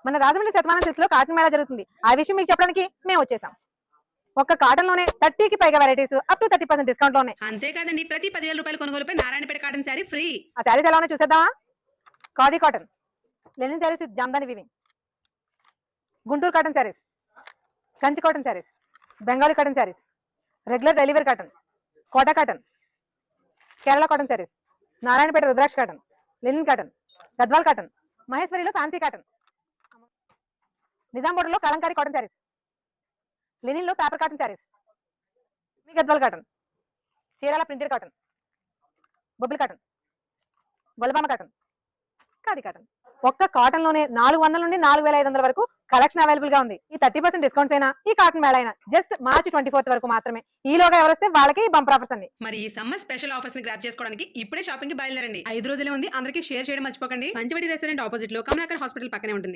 మన రాజమండ్రి శతమానం సిల్క్స్ లో కాటన్ మేళా జరుగుతుంది. ఆ విషయం మీకు చెప్పడానికి మేము వచ్చేసాం. ఒక్క కాటన్ లోనే 30కి పైగా వెరైటీస్ అప్ టు 30% డిస్కౌంట్ లో ఉన్నాయి. అంతేకాదండి, ప్రతి 10,000 రూపాయల కొనుగోలుపై నారాయణపేట కాటన్ శారీ ఫ్రీ. ఆ శారీస్ ఎలా ఉన్నాయో చూసేద్దామా? Khadi cotton, linen sarees with jamdani weaving, Guntur cotton sarees, Kanchi cotton sarees, Bengali cotton sarees, regular delivery cotton, Kota cotton, Kerala cotton sarees, Narayanpet rudraksha cotton, linen cotton, Gadwal cotton, మహేశ్వరిలో ఫ్యాన్సీ కాటన్, నిజాం బోర్డర్లో కలంకారీ కాటన్ శారీస్, లెనిన్ లో పేపర్ కాటన్ శారీస్, మీ Gadwal cotton, Chirala printed cotton, Bobbili cotton, Gollabhama cotton, khadi cotton. ఒక్క కాటన్ లోనే 400 నుండి 4,500 వరకు కలెక్షన్ అవైలబుల్ గా ఉంది. ఈ 30% డిస్కౌంట్స్ అయినా, ఈ కాటన్ మేళ అయినా జస్ట్ మార్చి 24th వరకు మాత్రమే. ఈలోగా ఎవరొస్తే వాళ్ళకి బంపర్ ఆఫర్స్ అన్ని. మరి ఈ సమ్మర్ స్పెషల్ ఆఫర్స్ ని గ్రాప్ చేసుకోవడానికి ఇప్పుడే షాపింగ్ కి బయలుదేరండి. 5 రోజులే ఉంది, అందరికీ షేర్ చేయడం మర్చిపోకండి. పంచవటి రెస్టారెంట్ ఆపోజిట్ లో కమలాకర్ హాస్పిటల్ పక్కనే ఉంటుంది.